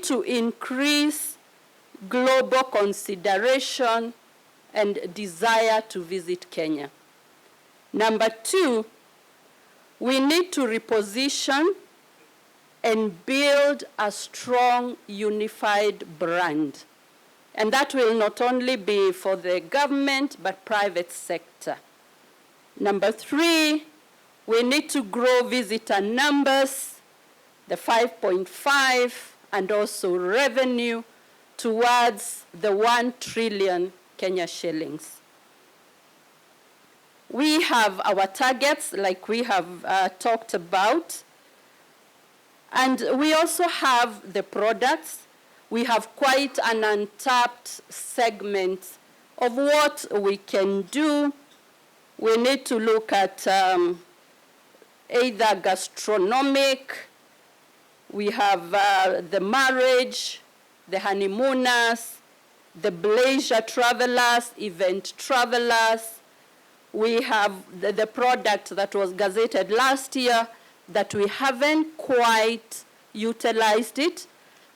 need to increase global consideration and desire to visit Kenya. Number 2, we need to reposition and build a strong, unified brand. And that will not only be for the government, but private sector. Number 3, we need to grow visitor numbers, the 5.5, and also revenue towards the 1 trillion Kenya shillings. We have our targets, like we have talked about, and we also have the products. We have quite an untapped segment of what we can do. We need to look at either gastronomic, we have the marriage, the honeymooners, the leisure travelers, event travelers. We have the product that was gazetted last year that we haven't quite utilized it.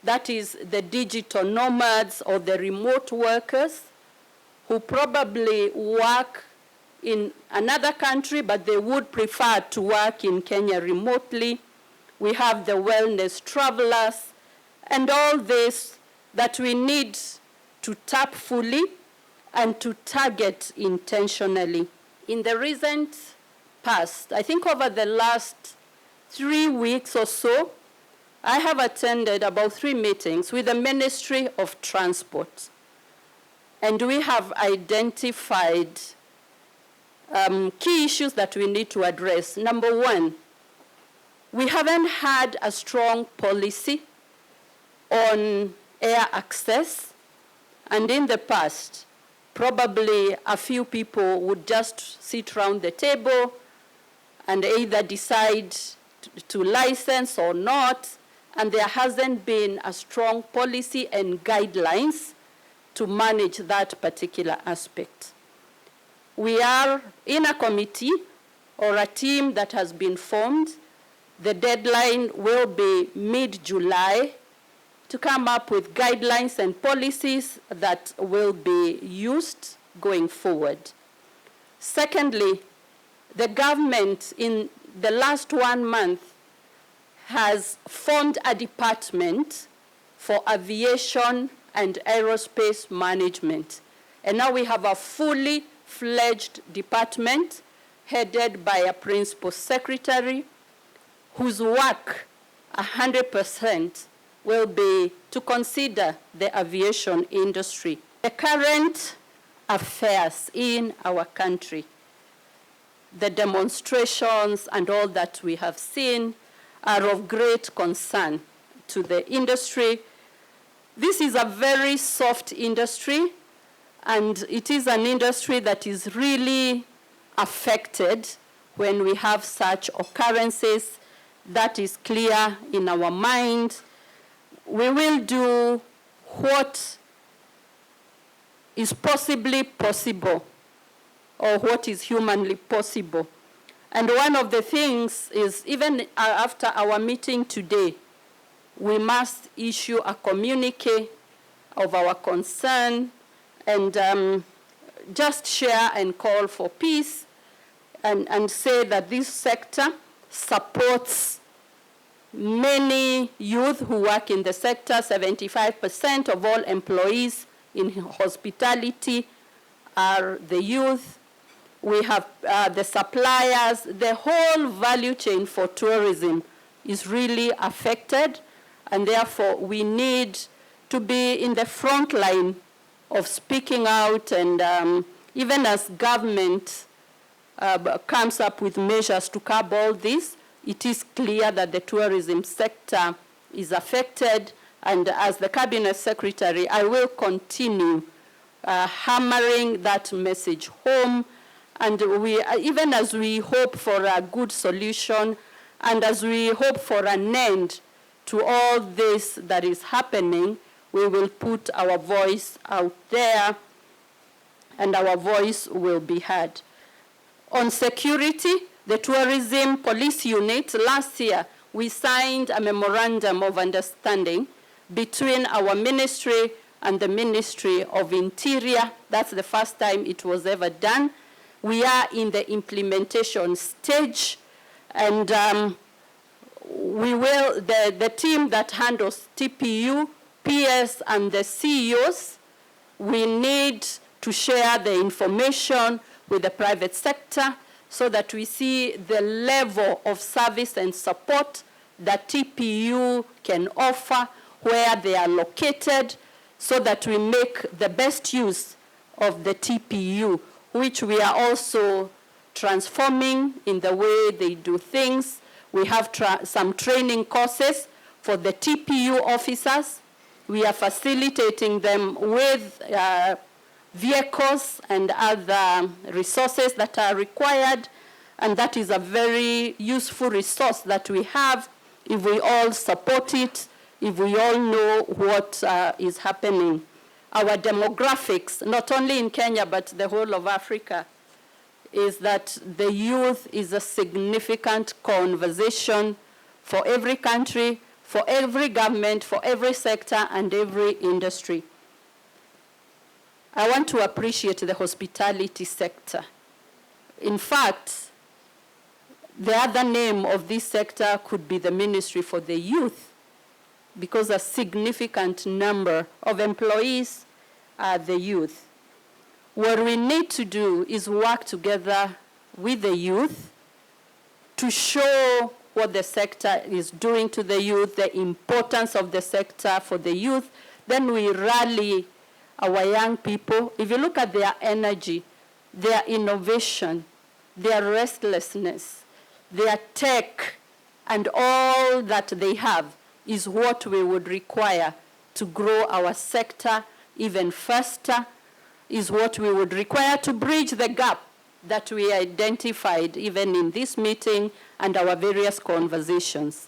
That is the digital nomads or the remote workers who probably work in another country, but they would prefer to work in Kenya remotely. We have the wellness travelers, and all this that we need to tap fully and to target intentionally. In the recent past, I think over the last 3 weeks or so, I have attended about 3 meetings with the Ministry of Transport, and we have identified key issues that we need to address. Number 1, we haven't had a strong policy on air access, and in the past, probably a few people would just sit around the table and either decide to license or not, and there hasn't been a strong policy and guidelines to manage that particular aspect. We are in a committee or a team that has been formed. The deadline will be mid-July to come up with guidelines and policies that will be used going forward. Secondly, the government in the last 1 month has formed a department for aviation and aerospace management. And now we have a fully fledged department headed by a principal secretary whose work 100% will be to consider the aviation industry. The current affairs in our country, the demonstrations and all that we have seen are of great concern to the industry. This is a very soft industry, and it is an industry that is really affected when we have such occurrences. That is clear in our mind. We will do what is possibly possible, or what is humanly possible. And one of the things is, even after our meeting today, we must issue a communique of our concern and just share and call for peace and say that this sector supports many youth who work in the sector. 75% of all employees in hospitality are the youth. We have the suppliers. The whole value chain for tourism is really affected, and therefore we need to be in the front line of speaking out, and even as government comes up with measures to curb all this, it is clear that the tourism sector is affected, and as the Cabinet Secretary, I will continue hammering that message home. And we, even as we hope for a good solution, and as we hope for an end to all this that is happening, we will put our voice out there, and our voice will be heard. On security, the Tourism Police Unit, last year, we signed a memorandum of understanding between our ministry and the Ministry of Interior. That's the first time it was ever done. We are in the implementation stage, and the team that handles TPU, PS, and the CEOs, we need to share the information with the private sector so that we see the level of service and support that TPU can offer, where they are located, so that we make the best use of the TPU, which we are also transforming in the way they do things. We have some training courses for the TPU officers. We are facilitating them with vehicles and other resources that are required, and that is a very useful resource that we have if we all support it, if we all know what is happening. Our demographics, not only in Kenya but the whole of Africa, is that the youth is a significant conversation for every country, for every government, for every sector and every industry. I want to appreciate the hospitality sector. In fact, the other name of this sector could be the Ministry for the Youth, because a significant number of employees are the youth. What we need to do is work together with the youth to show what the sector is doing to the youth, the importance of the sector for the youth. Then we rally our young people. If you look at their energy, their innovation, their restlessness, their tech, and all that they have is what we would require to grow our sector even faster, is what we would require to bridge the gap that we identified even in this meeting and our various conversations.